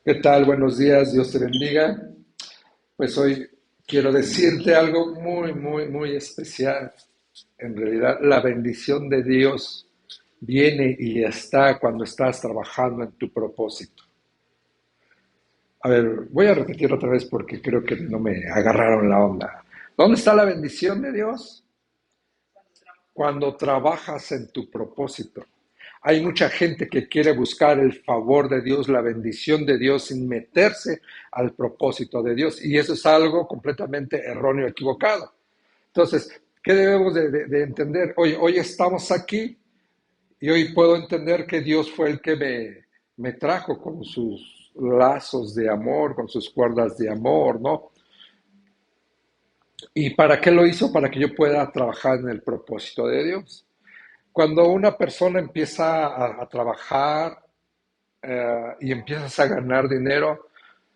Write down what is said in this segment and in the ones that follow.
¿Qué tal? Buenos días, Dios te bendiga. Pues hoy quiero decirte algo muy, muy, muy especial. En realidad, la bendición de Dios viene y está cuando estás trabajando en tu propósito. A ver, voy a repetir otra vez porque creo que no me agarraron la onda. ¿Dónde está la bendición de Dios? Cuando trabajas en tu propósito. Hay mucha gente que quiere buscar el favor de Dios, la bendición de Dios sin meterse al propósito de Dios. Y eso es algo completamente erróneo, equivocado. Entonces, ¿qué debemos de entender? Hoy estamos aquí y hoy puedo entender que Dios fue el que me trajo con sus lazos de amor, con sus cuerdas de amor, ¿no? ¿Y para qué lo hizo? Para que yo pueda trabajar en el propósito de Dios. Cuando una persona empieza a trabajar y empiezas a ganar dinero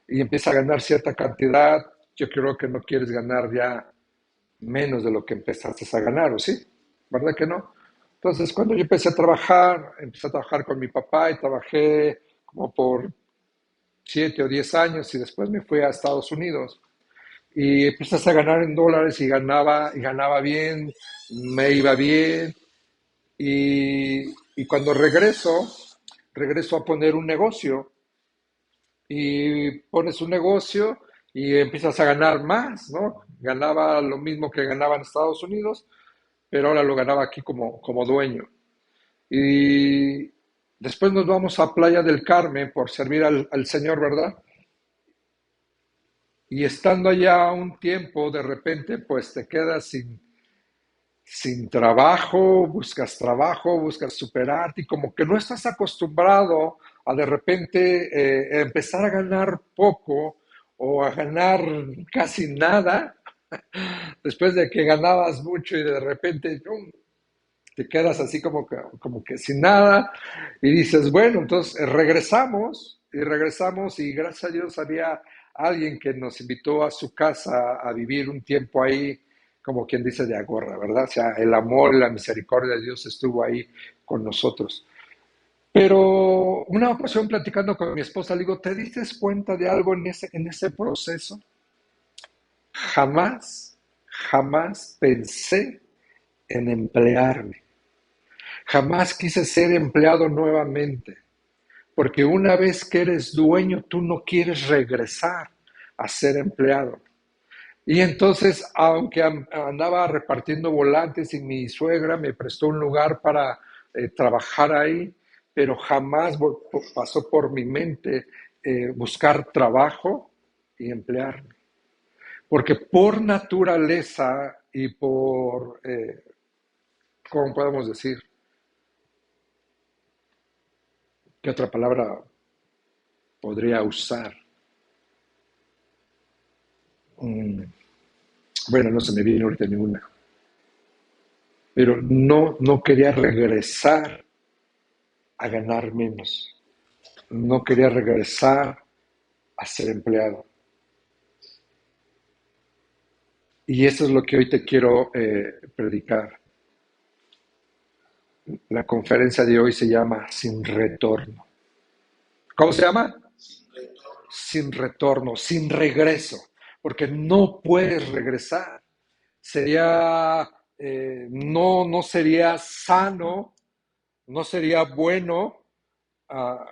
y empieza a ganar cierta cantidad, yo creo que no quieres ganar ya menos de lo que empezaste a ganar, ¿o sí? ¿Verdad que no? Entonces, cuando yo empecé a trabajar con mi papá y trabajé como por 7 o 10 años y después me fui a Estados Unidos y empecé a ganar en dólares y ganaba bien, me iba bien y cuando regreso a poner un negocio y pones un negocio y empiezas a ganar más, ¿no? Ganaba lo mismo que ganaba en Estados Unidos, pero ahora lo ganaba aquí como dueño. Y después nos vamos a Playa del Carmen por servir al Señor, ¿verdad? Y estando allá un tiempo, de repente, pues te quedas sin trabajo, buscas superarte y como que no estás acostumbrado a de repente empezar a ganar poco o a ganar casi nada después de que ganabas mucho y de repente ¡pum! Te quedas así como que sin nada y dices, bueno, entonces regresamos y gracias a Dios había alguien que nos invitó a su casa a vivir un tiempo ahí, como quien dice de agorra, ¿verdad? O sea, el amor y la misericordia de Dios estuvo ahí con nosotros. Pero una ocasión platicando con mi esposa, le digo, ¿te diste cuenta de algo en ese proceso? Jamás, jamás pensé en emplearme. Jamás quise ser empleado nuevamente, porque una vez que eres dueño, tú no quieres regresar a ser empleado. Y entonces, aunque andaba repartiendo volantes y mi suegra me prestó un lugar para trabajar ahí, pero jamás pasó por mi mente buscar trabajo y emplearme. Porque por naturaleza y ¿cómo podemos decir? ¿Qué otra palabra podría usar? Mm, bueno, no se me viene ahorita ninguna. Pero no quería regresar a ganar menos. No quería regresar a ser empleado. Y eso es lo que hoy te quiero predicar. La conferencia de hoy se llama Sin Retorno. ¿Cómo se llama? Sin retorno, sin regreso, porque no puedes regresar. No sería sano, no sería bueno uh,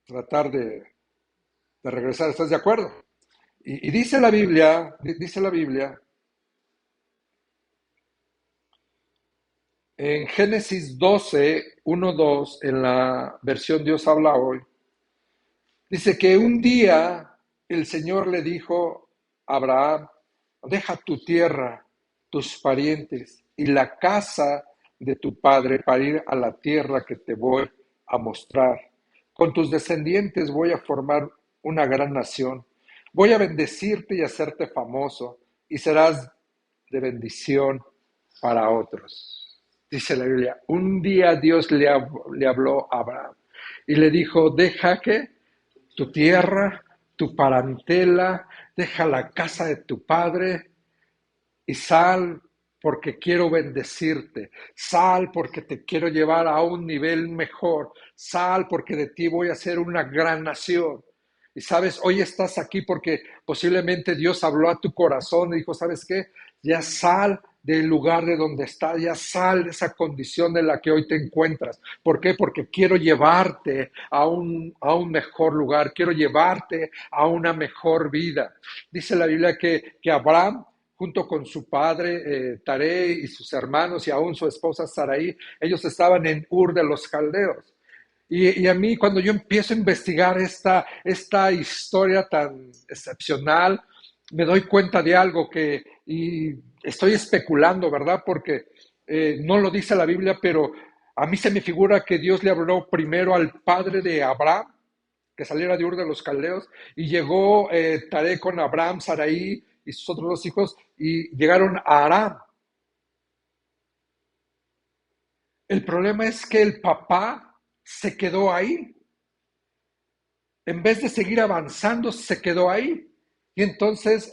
tratar de regresar. ¿Estás de acuerdo? Y dice la Biblia, en Génesis 12, 1, 2, en la versión Dios habla hoy, dice que un día el Señor le dijo a Abraham, deja tu tierra, tus parientes y la casa de tu padre para ir a la tierra que te voy a mostrar. Con tus descendientes voy a formar una gran nación. Voy a bendecirte y hacerte famoso y serás de bendición para otros. Dice la Biblia, un día Dios le habló a Abraham y le dijo, deja que tu tierra, tu parentela, deja la casa de tu padre y sal. porque quiero bendecirte. Sal porque te quiero llevar a un nivel mejor. Sal porque de ti voy a ser una gran nación. Y sabes, hoy estás aquí porque posiblemente Dios habló a tu corazón y dijo, ¿sabes qué? Ya sal del lugar de donde estás, ya sal de esa condición en la que hoy te encuentras. ¿Por qué? Porque quiero llevarte a un mejor lugar, quiero llevarte a una mejor vida. Dice la Biblia que Abraham, junto con su padre Taré y sus hermanos y aún su esposa Sarai, ellos estaban en Ur de los Caldeos. Y a mí, cuando yo empiezo a investigar esta historia tan excepcional, me doy cuenta de algo y estoy especulando, ¿verdad? Porque no lo dice la Biblia, pero a mí se me figura que Dios le habló primero al padre de Abraham, que saliera de Ur de los Caldeos, y llegó Taré con Abraham, Sarai y sus otros dos hijos, y llegaron a Aram. El problema es que el papá se quedó ahí. En vez de seguir avanzando, se quedó ahí. Y entonces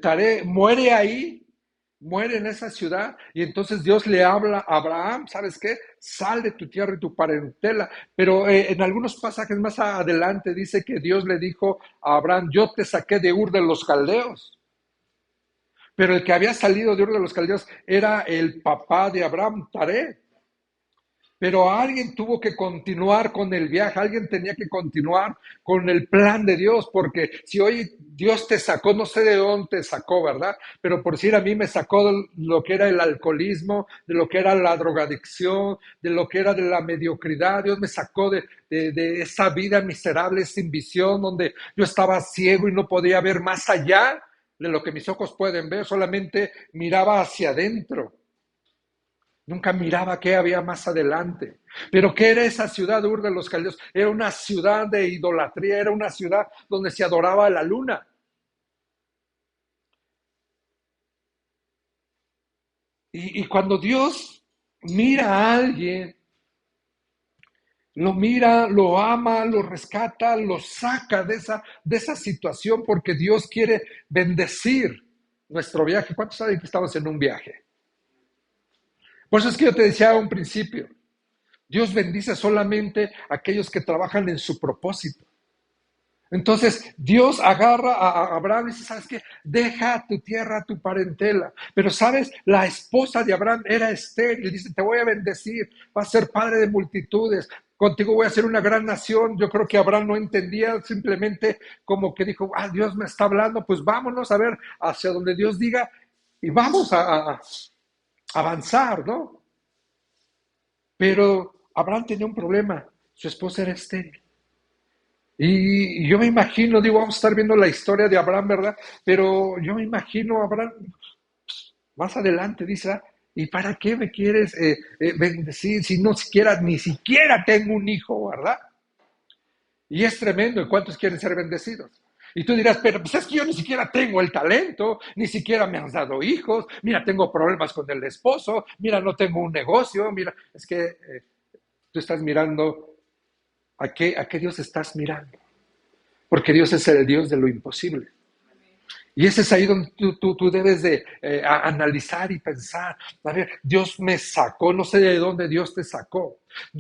Taré muere ahí, muere en esa ciudad, y entonces Dios le habla a Abraham, ¿sabes qué? Sal de tu tierra y tu parentela. Pero en algunos pasajes más adelante dice que Dios le dijo a Abraham, yo te saqué de Ur de los Caldeos. Pero el que había salido de Ur de los Caldeos era el papá de Abraham, Taré. Pero alguien tuvo que continuar con el viaje, alguien tenía que continuar con el plan de Dios, porque si hoy Dios te sacó, no sé de dónde te sacó, ¿verdad? Pero por decir a mí me sacó de lo que era el alcoholismo, de lo que era la drogadicción, de lo que era de la mediocridad. Dios me sacó de esa vida miserable, sin visión, donde yo estaba ciego y no podía ver más allá de lo que mis ojos pueden ver, solamente miraba hacia adentro. Nunca miraba qué había más adelante. Pero ¿qué era esa ciudad de Ur de los Caldeos? Era una ciudad de idolatría, era una ciudad donde se adoraba a la luna. Y cuando Dios mira a alguien, lo mira, lo ama, lo rescata, lo saca de esa situación porque Dios quiere bendecir nuestro viaje. ¿Cuántos saben que estamos en un viaje? Por eso es que yo te decía a un principio, Dios bendice solamente a aquellos que trabajan en su propósito. Entonces, Dios agarra a Abraham y dice, ¿sabes qué? Deja tu tierra, tu parentela. Pero, ¿sabes? La esposa de Abraham era estéril. Dice, te voy a bendecir, vas a ser padre de multitudes. Contigo voy a ser una gran nación. Yo creo que Abraham no entendía, simplemente como que dijo, Dios me está hablando, pues vámonos a ver hacia donde Dios diga y vamos a avanzar, ¿no? Pero Abraham tenía un problema, su esposa era estéril. Y yo me imagino, digo, vamos a estar viendo la historia de Abraham, ¿verdad? Pero yo me imagino a Abraham más adelante, dice, ¿y para qué me quieres bendecir si no siquiera, ni siquiera tengo un hijo, ¿verdad? Y es tremendo, ¿y cuántos quieren ser bendecidos? Y tú dirás, pero pues es que yo ni siquiera tengo el talento, ni siquiera me han dado hijos, mira, tengo problemas con el esposo, mira, no tengo un negocio, mira, es que tú estás mirando, ¿a qué Dios estás mirando? Porque Dios es el Dios de lo imposible. Y ese es ahí donde tú debes de analizar y pensar, a ver, Dios me sacó, no sé de dónde Dios te sacó.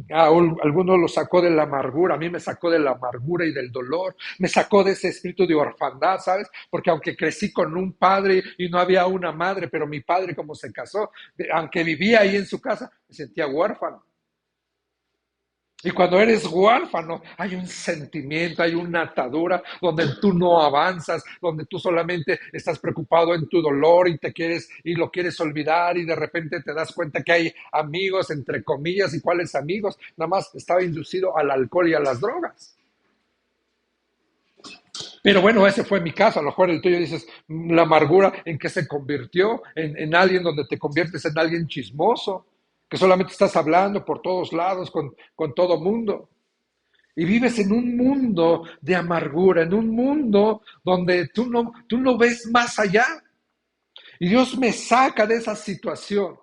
Algunos lo sacó de la amargura, a mí me sacó de la amargura y del dolor, me sacó de ese espíritu de orfandad, ¿sabes? Porque aunque crecí con un padre y no había una madre, pero mi padre como se casó, aunque vivía ahí en su casa, me sentía huérfano. Y cuando eres huérfano, hay un sentimiento, hay una atadura donde tú no avanzas, donde tú solamente estás preocupado en tu dolor y te quieres y lo quieres olvidar y de repente te das cuenta que hay amigos, entre comillas, y cuáles amigos, nada más estaba inducido al alcohol y a las drogas. Pero bueno, ese fue mi caso. A lo mejor el tuyo dices, la amargura en que se convirtió en alguien donde te conviertes en alguien chismoso, que solamente estás hablando por todos lados con todo mundo. Y vives en un mundo de amargura, en un mundo donde tú no ves más allá. Y Dios me saca de esa situación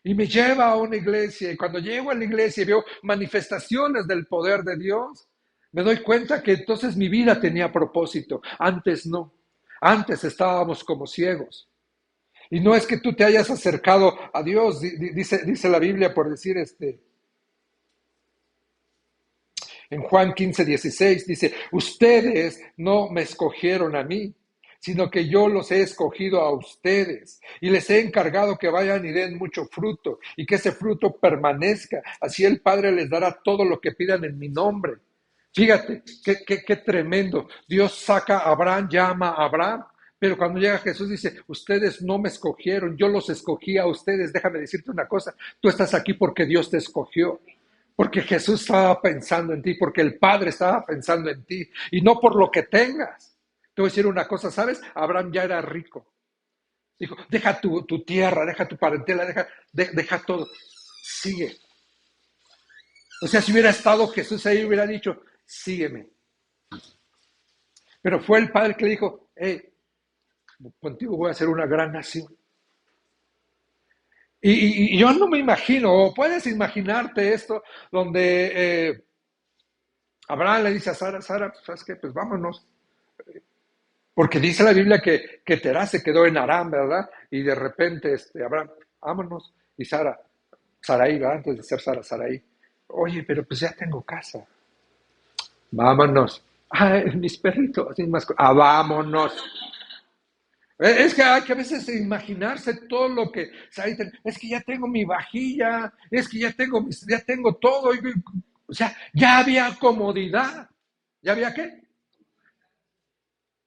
y me lleva a una iglesia. Y cuando llego a la iglesia y veo manifestaciones del poder de Dios, me doy cuenta que entonces mi vida tenía propósito. Antes no. Antes estábamos como ciegos. Y no es que tú te hayas acercado a Dios, dice la Biblia por decir en Juan 15:16 dice, ustedes no me escogieron a mí, sino que yo los he escogido a ustedes y les he encargado que vayan y den mucho fruto y que ese fruto permanezca. Así el Padre les dará todo lo que pidan en mi nombre. Fíjate, qué tremendo. Dios saca a Abraham, llama a Abraham, pero cuando llega Jesús dice, ustedes no me escogieron, yo los escogí a ustedes. Déjame decirte una cosa, tú estás aquí porque Dios te escogió. Porque Jesús estaba pensando en ti, porque el Padre estaba pensando en ti, y no por lo que tengas. Te voy a decir una cosa, ¿sabes? Abraham ya era rico. Dijo, deja tu tierra, deja tu parentela, deja todo. Sigue. O sea, si hubiera estado Jesús ahí, hubiera dicho, sígueme. Pero fue el Padre que le dijo, hey, contigo voy a hacer una gran nación. Y yo no me imagino, o puedes imaginarte esto, donde Abraham le dice a Sara, pues, ¿sabes qué? Pues vámonos. Porque dice la Biblia que Terah se quedó en Aram, ¿verdad? Y de repente, Abraham, vámonos. Y Sarai, ¿verdad? Antes de ser Sarai. Oye, pero pues ya tengo casa. Vámonos. Ay, mis perritos, sin más vámonos. Es que hay que a veces imaginarse todo lo que, es que ya tengo mi vajilla, es que ya tengo todo. O sea, ya había comodidad. ¿Ya había qué?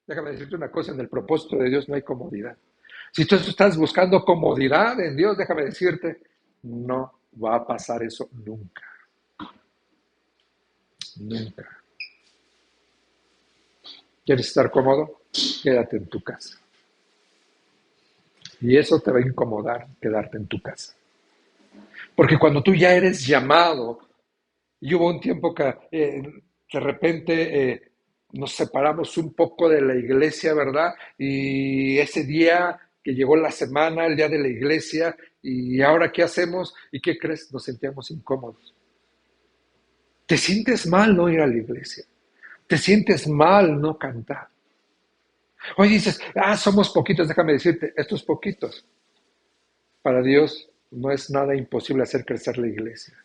Déjame decirte una cosa, en el propósito de Dios no hay comodidad. Si tú estás buscando comodidad en Dios, déjame decirte, no va a pasar eso nunca. Nunca. ¿Quieres estar cómodo? Quédate en tu casa. Y eso te va a incomodar, quedarte en tu casa. Porque cuando tú ya eres llamado, y hubo un tiempo que de repente nos separamos un poco de la iglesia, ¿verdad? Y ese día que llegó la semana, el día de la iglesia, y ahora ¿qué hacemos? ¿Y qué crees? Nos sentíamos incómodos. Te sientes mal no ir a la iglesia. Te sientes mal no cantar. Hoy dices, somos poquitos, déjame decirte, estos poquitos, para Dios no es nada imposible hacer crecer la iglesia.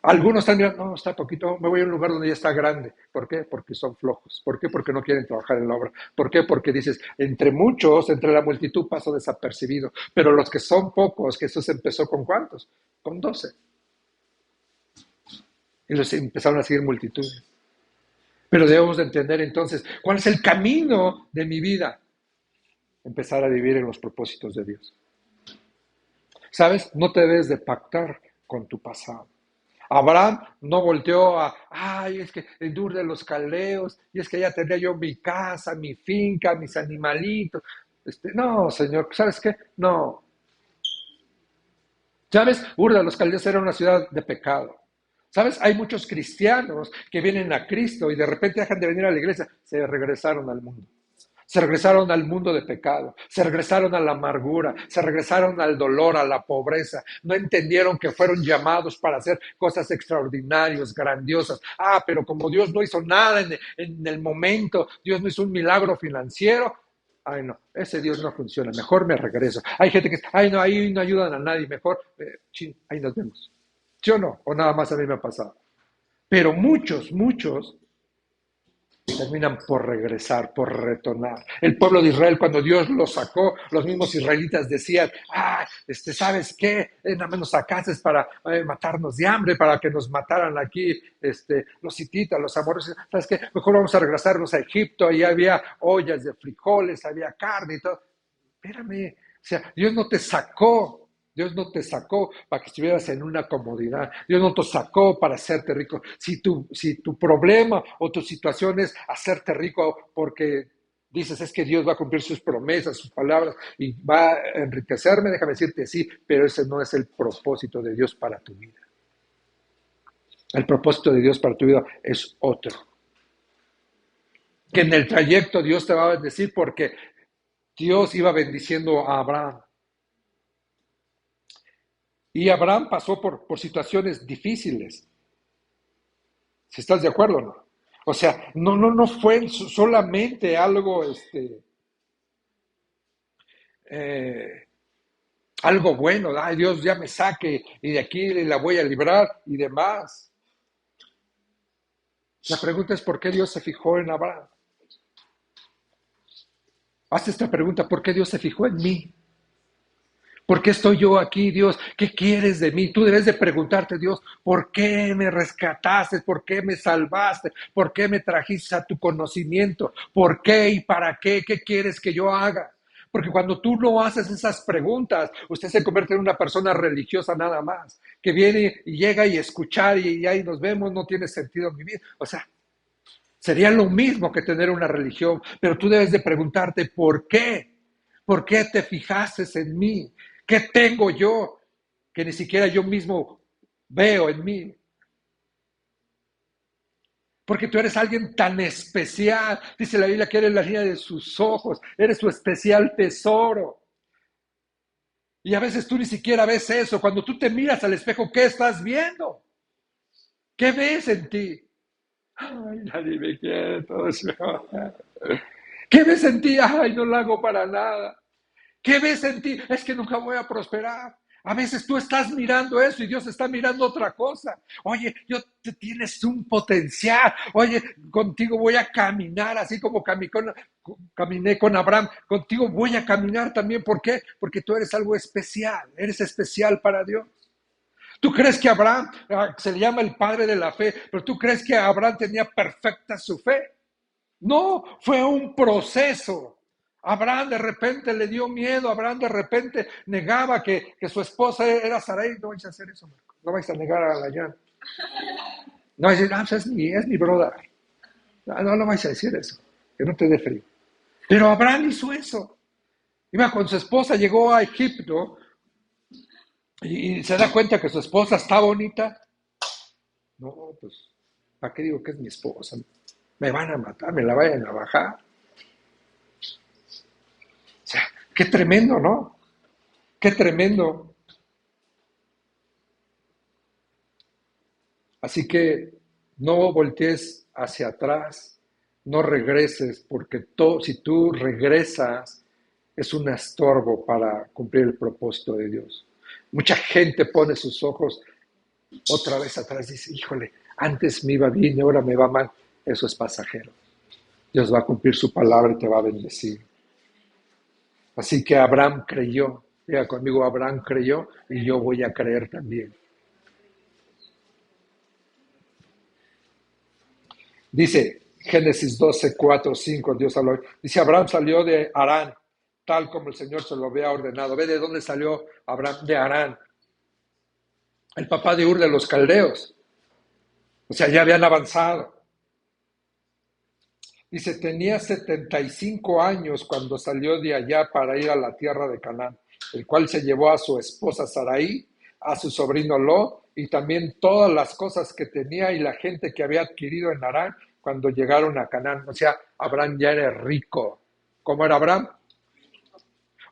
Algunos están mirando, no, está poquito, me voy a un lugar donde ya está grande. ¿Por qué? Porque son flojos. ¿Por qué? Porque no quieren trabajar en la obra. ¿Por qué? Porque dices, entre muchos, entre la multitud paso desapercibido. Pero los que son pocos, Jesús empezó con ¿cuántos? Con 12. Y los empezaron a seguir multitudes. Pero debemos de entender entonces, ¿cuál es el camino de mi vida? Empezar a vivir en los propósitos de Dios. ¿Sabes? No te debes de pactar con tu pasado. Abraham no volteó es que en Ur de los Caldeos, y es que ya tendría yo mi casa, mi finca, mis animalitos. No, Señor, ¿sabes qué? No. ¿Sabes? Ur de los Caldeos era una ciudad de pecado. ¿Sabes? Hay muchos cristianos que vienen a Cristo y de repente dejan de venir a la iglesia, se regresaron al mundo. Se regresaron al mundo de pecado, se regresaron a la amargura, se regresaron al dolor, a la pobreza. No entendieron que fueron llamados para hacer cosas extraordinarias, grandiosas. Pero como Dios no hizo nada en el momento, Dios no hizo un milagro financiero. No, ese Dios no funciona, mejor me regreso. Hay gente que dice, no, ahí no ayudan a nadie, mejor, ahí nos vemos. ¿Sí o no? O nada más a mí me ha pasado. Pero muchos terminan por regresar, por retornar. El pueblo de Israel, cuando Dios los sacó, los mismos israelitas decían, ¿sabes qué? Nada más nos sacaste para matarnos de hambre, para que nos mataran aquí los hititas, los amorreos. ¿Sabes qué? Mejor vamos a regresarnos a Egipto, ahí había ollas de frijoles, había carne y todo. Espérame, o sea, Dios no te sacó para que estuvieras en una comodidad. Dios no te sacó para hacerte rico. Si tu problema o tu situación es hacerte rico porque dices es que Dios va a cumplir sus promesas, sus palabras y va a enriquecerme, déjame decirte sí, pero ese no es el propósito de Dios para tu vida. El propósito de Dios para tu vida es otro. Que en el trayecto Dios te va a bendecir porque Dios iba bendiciendo a Abraham. Y Abraham pasó por situaciones difíciles. Si estás de acuerdo o no. O sea, no fue solamente algo, eh, algo bueno, ay, Dios ya me saque y de aquí la voy a librar y demás. La pregunta es ¿por qué Dios se fijó en Abraham? Haz esta pregunta, ¿por qué Dios se fijó en mí? ¿Por qué estoy yo aquí, Dios? ¿Qué quieres de mí? Tú debes de preguntarte, Dios, ¿por qué me rescataste? ¿Por qué me salvaste? ¿Por qué me trajiste a tu conocimiento? ¿Por qué y para qué? ¿Qué quieres que yo haga? Porque cuando tú no haces esas preguntas, usted se convierte en una persona religiosa nada más, que viene y llega y escuchar y ahí nos vemos, no tiene sentido en mi vida. O sea, sería lo mismo que tener una religión, pero tú debes de preguntarte, ¿por qué? ¿Por qué te fijaste en mí? ¿Qué tengo yo que ni siquiera yo mismo veo en mí? Porque tú eres alguien tan especial. Dice la Biblia que eres la niña de sus ojos, eres su especial tesoro. Y a veces tú ni siquiera ves eso. Cuando tú te miras al espejo, ¿qué estás viendo? ¿Qué ves en ti? Ay, nadie me quiere, todo se va. ¿Qué ves en ti? Ay, no lo hago para nada. ¿Qué ves en ti? Es que nunca voy a prosperar. A veces tú estás mirando eso y Dios está mirando otra cosa. Oye, tienes un potencial. Oye, contigo voy a caminar así como caminé con Abraham. Contigo voy a caminar también. ¿Por qué? Porque tú eres algo especial. Eres especial para Dios. ¿Tú crees que Abraham se le llama el padre de la fe? Pero ¿tú crees que Abraham tenía perfecta su fe? No, fue un proceso. Abraham de repente le dio miedo, Abraham de repente negaba que su esposa era Sarai. No vais a hacer eso, Marco. No vais a negar a la llana. No vais a decir, es mi brother. No vais a decir eso, que no te dé frío. Pero Abraham hizo eso. Iba con su esposa, llegó a Egipto y se da cuenta que su esposa está bonita. No, pues, ¿para qué digo que es mi esposa? Me van a matar, me la vayan a bajar. O sea, qué tremendo, ¿no? Qué tremendo. Así que no voltees hacia atrás, no regreses, porque si tú regresas es un estorbo para cumplir el propósito de Dios. Mucha gente pone sus ojos otra vez atrás y dice, híjole, antes me iba bien y ahora me va mal. Eso es pasajero. Dios va a cumplir su palabra y te va a bendecir. Así que Abraham creyó. Diga conmigo, Abraham creyó y yo voy a creer también. Dice Génesis 12, 4, 5, Dios habló. Dice, Abraham salió de Harán, tal como el Señor se lo había ordenado. ¿Ve de dónde salió Abraham? De Harán. El papá de Ur de los caldeos. O sea, ya habían avanzado. Dice, tenía 75 años cuando salió de allá para ir a la tierra de Canaán, el cual se llevó a su esposa Sarai, a su sobrino Lot, y también todas las cosas que tenía y la gente que había adquirido en Harán cuando llegaron a Canaán. O sea, Abraham ya era rico. ¿Cómo era Abraham?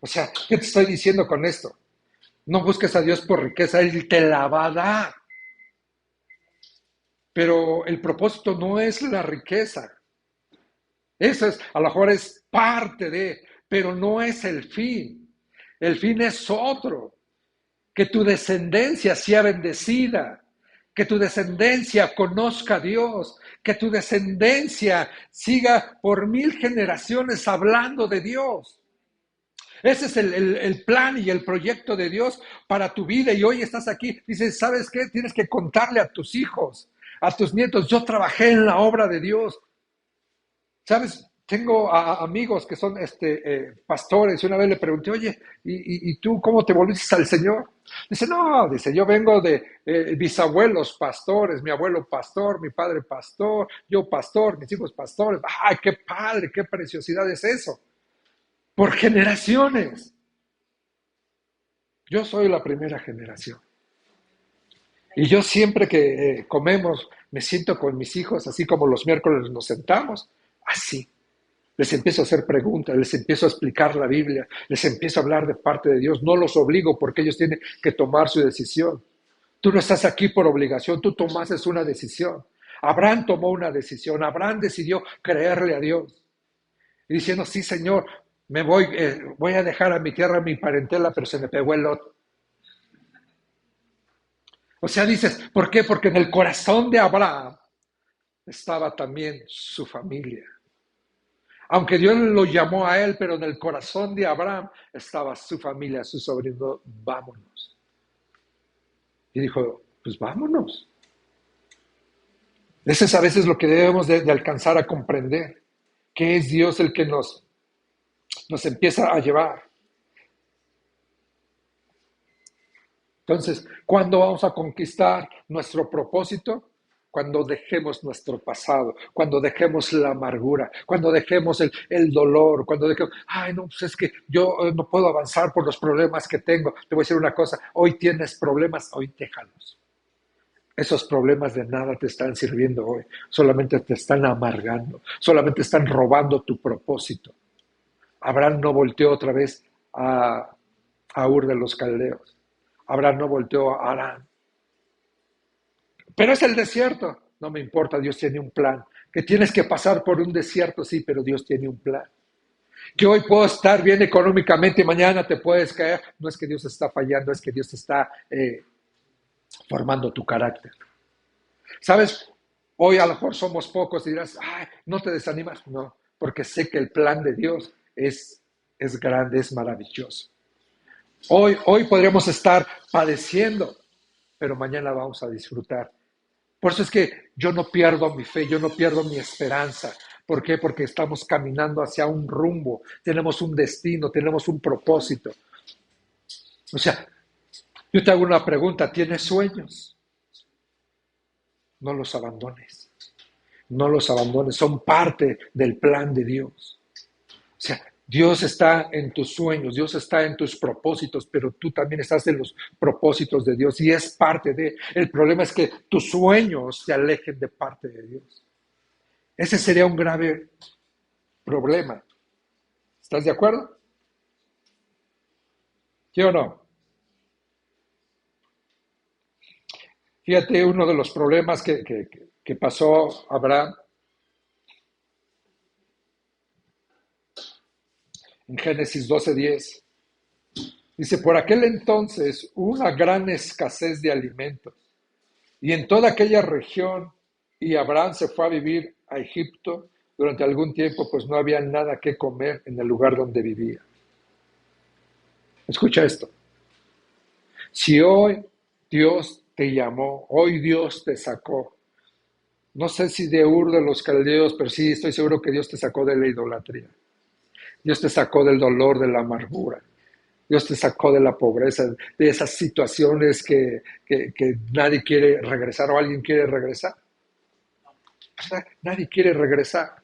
O sea, ¿qué te estoy diciendo con esto? No busques a Dios por riqueza, Él te la va a dar. Pero el propósito no es la riqueza. Eso es, a lo mejor es parte de, pero no es el fin. El fin es otro. Que tu descendencia sea bendecida, que tu descendencia conozca a Dios, que tu descendencia siga por 1000 generaciones hablando de Dios. Ese es el plan y el proyecto de Dios para tu vida y hoy estás aquí. Dices, ¿sabes qué? Tienes que contarle a tus hijos, a tus nietos. Yo trabajé en la obra de Dios. ¿Sabes? Tengo amigos que son pastores y una vez le pregunté, oye, ¿y tú cómo te volviste al Señor? Dice, no, dice, yo vengo de bisabuelos pastores, mi abuelo pastor, mi padre pastor, yo pastor, mis hijos pastores. ¡Ay, qué padre, qué preciosidad es eso! Por generaciones. Yo soy la primera generación. Y yo siempre que comemos, me siento con mis hijos, así como los miércoles nos sentamos, así. Les empiezo a hacer preguntas, les empiezo a explicar la Biblia, les empiezo a hablar de parte de Dios. No los obligo porque ellos tienen que tomar su decisión. Tú no estás aquí por obligación, tú tomaste una decisión. Abraham tomó una decisión, Abraham decidió creerle a Dios. Y diciendo, sí, Señor, voy a dejar a mi tierra, a mi parentela, pero se me pegó el Lot. O sea, dices, ¿por qué? Porque en el corazón de Abraham estaba también su familia. Aunque Dios lo llamó a él, pero en el corazón de Abraham estaba su familia, su sobrino, vámonos. Y dijo, pues vámonos. Eso es a veces lo que debemos de alcanzar a comprender, que es Dios el que nos empieza a llevar. Entonces, ¿cuándo vamos a conquistar nuestro propósito? Cuando dejemos nuestro pasado, cuando dejemos la amargura, cuando dejemos el dolor, cuando dejemos, ay, no, pues es que yo no puedo avanzar por los problemas que tengo. Te voy a decir una cosa, hoy tienes problemas, hoy déjalos. Esos problemas de nada te están sirviendo hoy, solamente te están amargando, solamente están robando tu propósito. Abraham no volteó otra vez a Ur de los Caldeos. Abraham no volteó a Arán. Pero es el desierto. No me importa, Dios tiene un plan. Que tienes que pasar por un desierto, sí, pero Dios tiene un plan. Que hoy puedo estar bien económicamente y mañana te puedes caer. No es que Dios está fallando, es que Dios está formando tu carácter. ¿Sabes? Hoy a lo mejor somos pocos y dirás, ay, no te desanimas. No, porque sé que el plan de Dios es grande, es maravilloso. Hoy podríamos estar padeciendo, pero mañana vamos a disfrutar. Por eso es que yo no pierdo mi fe, yo no pierdo mi esperanza. ¿Por qué? Porque estamos caminando hacia un rumbo, tenemos un destino, tenemos un propósito. O sea, yo te hago una pregunta, ¿tienes sueños? No los abandones, no los abandones, son parte del plan de Dios. O sea, Dios está en tus sueños, Dios está en tus propósitos, pero tú también estás en los propósitos de Dios y es parte de. El problema es que tus sueños se alejen de parte de Dios. Ese sería un grave problema. ¿Estás de acuerdo? ¿Sí o no? Fíjate, uno de los problemas que pasó Abraham en Génesis 12:10. Dice, por aquel entonces hubo una gran escasez de alimentos y en toda aquella región, y Abraham se fue a vivir a Egipto durante algún tiempo, pues no había nada que comer en el lugar donde vivía. Escucha esto. Si hoy Dios te llamó, hoy Dios te sacó, no sé si de Ur de los Caldeos, pero sí estoy seguro que Dios te sacó de la idolatría. Dios te sacó del dolor, de la amargura. Dios te sacó de la pobreza, de esas situaciones que nadie quiere regresar o alguien quiere regresar. Nadie quiere regresar.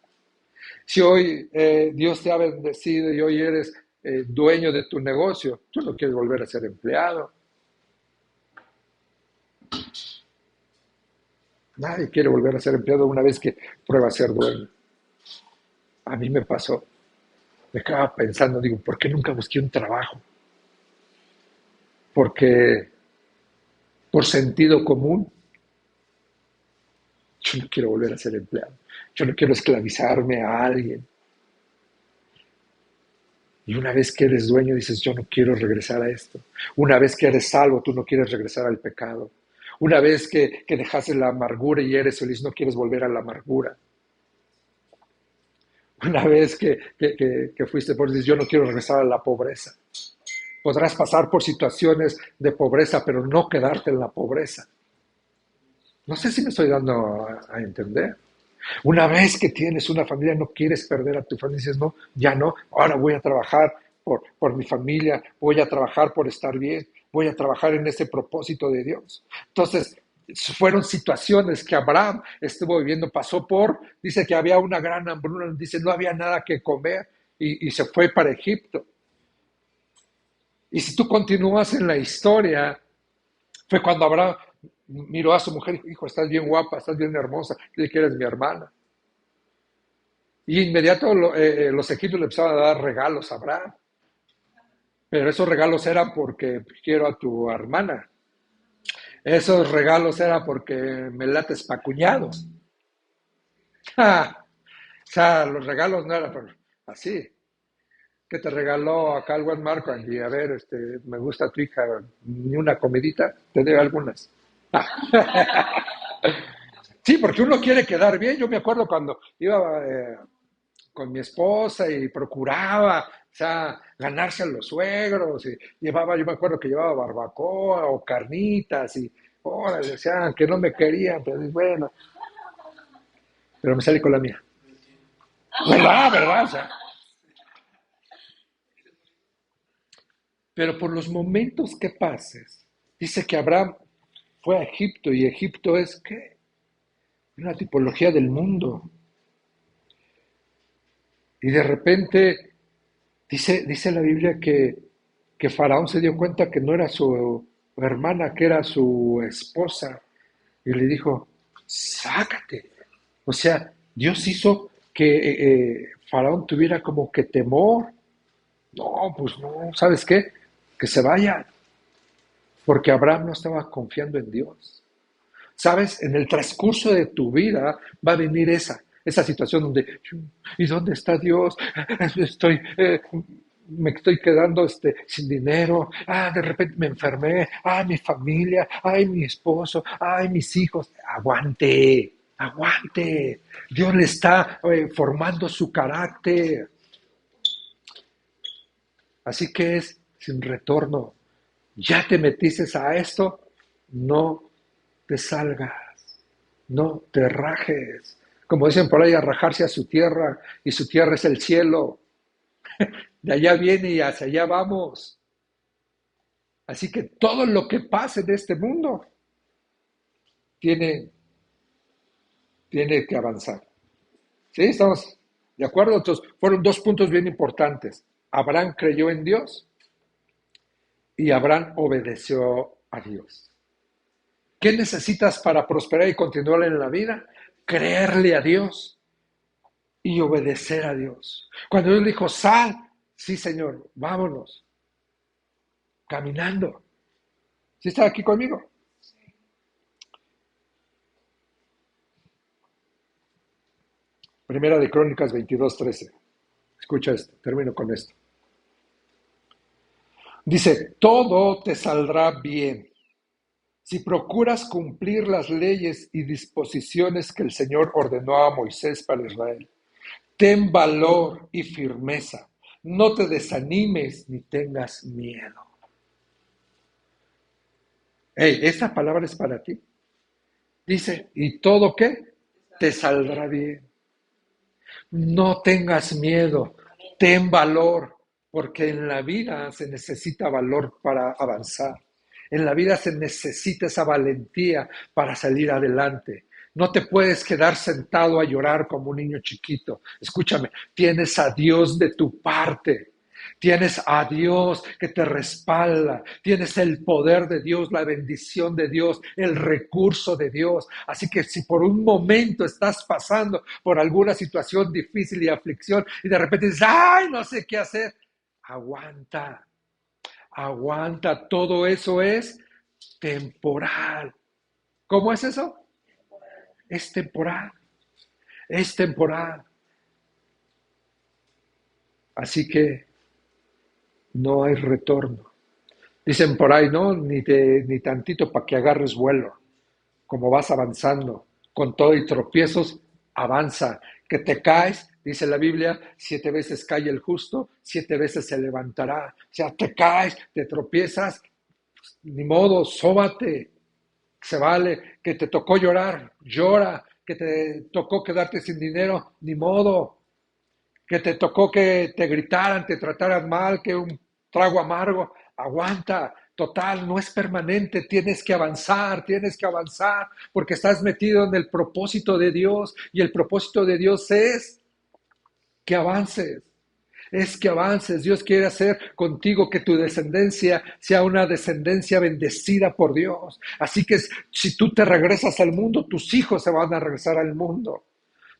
Si hoy Dios te ha bendecido y hoy eres dueño de tu negocio, tú no quieres volver a ser empleado. Nadie quiere volver a ser empleado una vez que prueba a ser dueño. A mí me pasó. Me quedaba pensando, digo, ¿por qué nunca busqué un trabajo? Porque por sentido común, yo no quiero volver a ser empleado. Yo no quiero esclavizarme a alguien. Y una vez que eres dueño, dices, yo no quiero regresar a esto. Una vez que eres salvo, tú no quieres regresar al pecado. Una vez que dejaste la amargura y eres feliz, no quieres volver a la amargura. Una vez que fuiste por dices, yo no quiero regresar a la pobreza. Podrás pasar por situaciones de pobreza, pero no quedarte en la pobreza. No sé si me estoy dando a entender. Una vez que tienes una familia, no quieres perder a tu familia. Dices, no, ya no, ahora voy a trabajar por mi familia, voy a trabajar por estar bien, voy a trabajar en ese propósito de Dios. Entonces, fueron situaciones que Abraham estuvo viviendo, dice que había una gran hambruna, dice, no había nada que comer y se fue para Egipto. Y si tú continúas en la historia, fue cuando Abraham miró a su mujer y dijo, hijo, estás bien guapa, estás bien hermosa, dile que eres mi hermana. Y inmediato los egipcios le empezaron a dar regalos a Abraham. Pero esos regalos eran porque quiero a tu hermana. Esos regalos eran porque me lates pa' cuñado. O sea, los regalos no eran así. que te regaló acá el buen Marco, Angie, a ver, me gusta tu hija, ni una comidita, te doy algunas. Sí, porque uno quiere quedar bien. Yo me acuerdo cuando iba con mi esposa y procuraba, o sea, ganarse a los suegros, y llevaba, yo me acuerdo que llevaba barbacoa o carnitas, y órale, decían que no me querían, pero bueno, pero me salí con la mía. ¿Verdad? ¿Verdad? O sea, pero por los momentos que pases, dice que Abraham fue a Egipto, y Egipto es, ¿qué? Una tipología del mundo. Y de repente dice la Biblia que Faraón se dio cuenta que no era su hermana, que era su esposa. Y le dijo, sácate. O sea, Dios hizo que Faraón tuviera como que temor. No, pues no, ¿sabes qué? Que se vaya, porque Abraham no estaba confiando en Dios. ¿Sabes? En el transcurso de tu vida va a venir esa situación donde, ¿y dónde está Dios? Me estoy quedando sin dinero, de repente me enfermé, mi familia, mi esposo, mis hijos. Aguante, aguante. Dios le está formando su carácter. Así que es sin retorno. Ya te metiste a esto, no te salgas, no te rajes. Como dicen por ahí, a rajarse a su tierra, y su tierra es el cielo. De allá viene y hacia allá vamos. Así que todo lo que pase de este mundo tiene, tiene que avanzar. ¿Sí? ¿Estamos de acuerdo? Entonces, fueron dos puntos bien importantes. Abraham creyó en Dios y Abraham obedeció a Dios. ¿Qué necesitas para prosperar y continuar en la vida? Creerle a Dios y obedecer a Dios. Cuando Dios dijo, sal, sí, Señor, vámonos, caminando. ¿Sí está aquí conmigo? Primera de Crónicas 22:13. Escucha esto, termino con esto. Dice, todo te saldrá bien si procuras cumplir las leyes y disposiciones que el Señor ordenó a Moisés para Israel. Ten valor y firmeza. No te desanimes ni tengas miedo. Hey, esta palabra es para ti. Dice, ¿y todo qué? Te saldrá bien. No tengas miedo, ten valor, porque en la vida se necesita valor para avanzar. En la vida se necesita esa valentía para salir adelante. No te puedes quedar sentado a llorar como un niño chiquito. Escúchame, tienes a Dios de tu parte. Tienes a Dios que te respalda, tienes el poder de Dios, la bendición de Dios, el recurso de Dios. Así que si por un momento estás pasando por alguna situación difícil y aflicción y de repente dices, ay, no sé qué hacer, aguanta, aguanta, todo eso es temporal. ¿Cómo es eso? Es temporal, es temporal. Así que no hay retorno. Dicen por ahí, ¿no? Ni tantito para que agarres vuelo. Como vas avanzando, con todo y tropiezos, avanza. Que te caes, dice la Biblia, 7 veces cae el justo, 7 veces se levantará. O sea, te caes, te tropiezas, ni modo, sóbate. Se vale. Que te tocó llorar, llora. Que te tocó quedarte sin dinero, ni modo. Que te tocó que te gritaran, te trataran mal, que un trago amargo, aguanta, total, no es permanente, tienes que avanzar, porque estás metido en el propósito de Dios, y el propósito de Dios que avances, es que avances. Dios quiere hacer contigo que tu descendencia sea una descendencia bendecida por Dios. Así que si tú te regresas al mundo, tus hijos se van a regresar al mundo.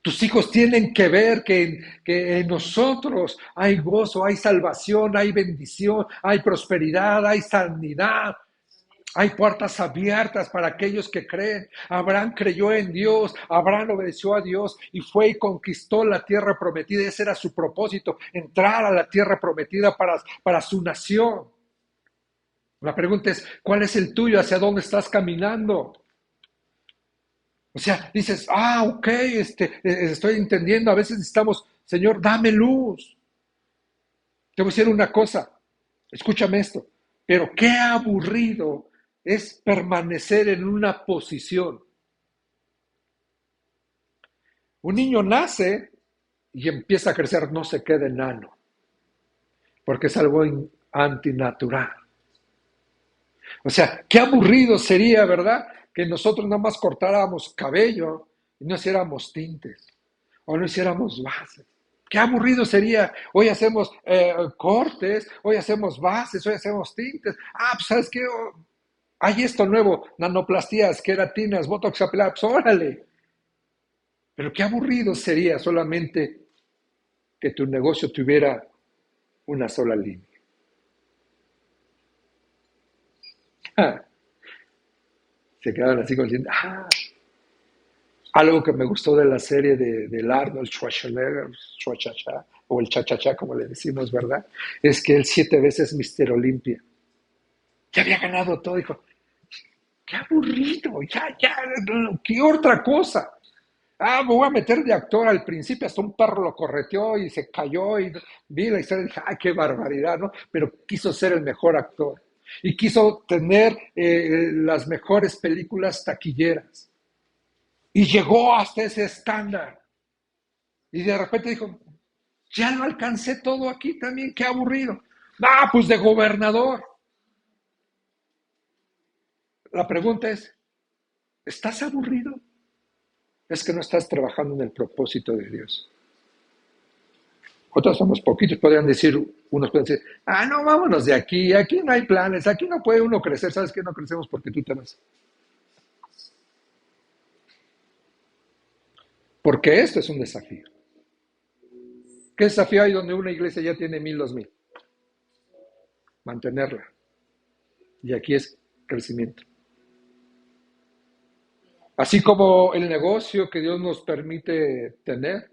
Tus hijos tienen que ver que en nosotros hay gozo, hay salvación, hay bendición, hay prosperidad, hay sanidad. Hay puertas abiertas para aquellos que creen. Abraham creyó en Dios, Abraham obedeció a Dios y fue y conquistó la tierra prometida. Ese era su propósito, entrar a la tierra prometida para su nación. La pregunta es, ¿cuál es el tuyo? ¿Hacia dónde estás caminando? O sea, dices, ok, estoy entendiendo. A veces necesitamos, Señor, dame luz. Te voy a decir una cosa, escúchame esto, pero qué aburrido es permanecer en una posición. Un niño nace y empieza a crecer, no se queda enano, porque es algo antinatural. O sea, qué aburrido sería, ¿verdad? Que nosotros nada más cortáramos cabello y no hiciéramos tintes o no hiciéramos bases. Qué aburrido sería. Hoy hacemos cortes, hoy hacemos bases, hoy hacemos tintes. Pues ¿sabes qué? Hay esto nuevo, nanoplastías, queratinas, botox capilar, pues órale. Pero qué aburrido sería solamente que tu negocio tuviera una sola línea. Se quedaron así conscientes. Algo que me gustó de la serie del Arnold Schwarzenegger, o el Cha-Cha-Cha, como le decimos, ¿verdad? Es que él 7 veces Mister Olimpia. Ya había ganado todo, dijo, qué aburrido, ya, qué otra cosa. Me voy a meter de actor. Al principio hasta un perro lo correteó y se cayó y vi la historia y dije, qué barbaridad, ¿no? Pero quiso ser el mejor actor y quiso tener las mejores películas taquilleras y llegó hasta ese estándar y de repente dijo, ya lo alcancé todo aquí también, qué aburrido. Pues de gobernador. La pregunta es, ¿estás aburrido? Es que no estás trabajando en el propósito de Dios. Otros somos poquitos, podrían decir, unos pueden decir, no, vámonos de aquí no hay planes, aquí no puede uno crecer, ¿sabes qué? No crecemos porque tú te vas. Porque esto es un desafío. ¿Qué desafío hay donde una iglesia ya tiene 1,000, 2,000? Mantenerla. Y aquí es crecimiento. Así como el negocio que Dios nos permite tener,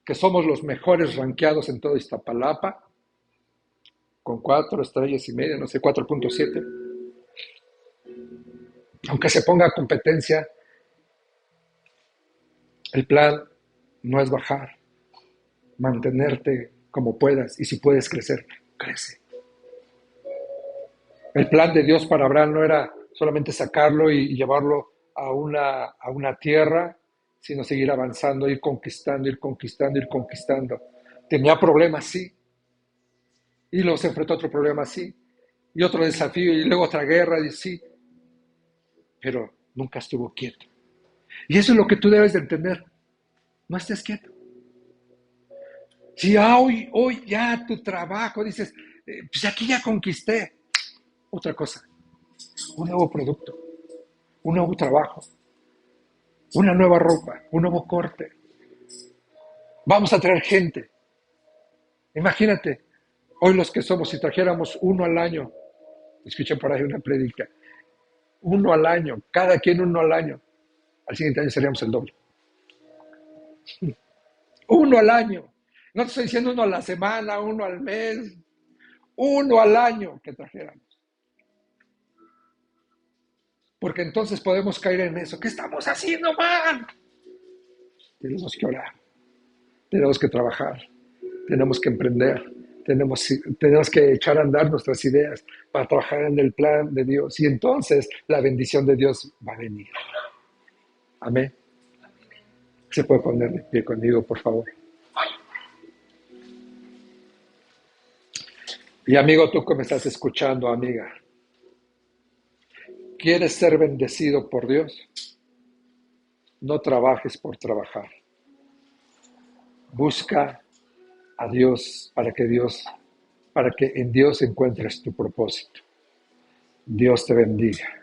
que somos los mejores rankeados en todo Iztapalapa, con 4,5 estrellas, no sé, 4.7. Aunque se ponga competencia, el plan no es bajar, mantenerte como puedas y si puedes crecer, crece. El plan de Dios para Abraham no era solamente sacarlo y llevarlo a una tierra, sino seguir avanzando, ir conquistando, ir conquistando, ir conquistando. Tenía problemas, sí, y luego se enfrentó a otro problema, sí, y otro desafío, y luego otra guerra, y sí, pero nunca estuvo quieto. Y eso es lo que tú debes de entender. No estés quieto. Si hoy ya tu trabajo, dices, pues aquí ya conquisté. Otra cosa, un nuevo producto, un nuevo trabajo, una nueva ropa, un nuevo corte. Vamos a traer gente. Imagínate, hoy los que somos, si trajéramos uno al año, escuché por ahí una prédica, uno al año, cada quien uno al año, al siguiente año seríamos el doble. Uno al año. No te estoy diciendo uno a la semana, uno al mes, uno al año que trajéramos. Porque entonces podemos caer en eso. ¿Qué estamos haciendo mal? Tenemos que orar, tenemos que trabajar, tenemos que emprender, tenemos que echar a andar nuestras ideas para trabajar en el plan de Dios. Y entonces la bendición de Dios va a venir. Amén. ¿Se puede poner de pie conmigo, por favor? Y amigo, tú que me estás escuchando, amiga, ¿quieres ser bendecido por Dios? No trabajes por trabajar. Busca a Dios para que en Dios encuentres tu propósito. Dios te bendiga.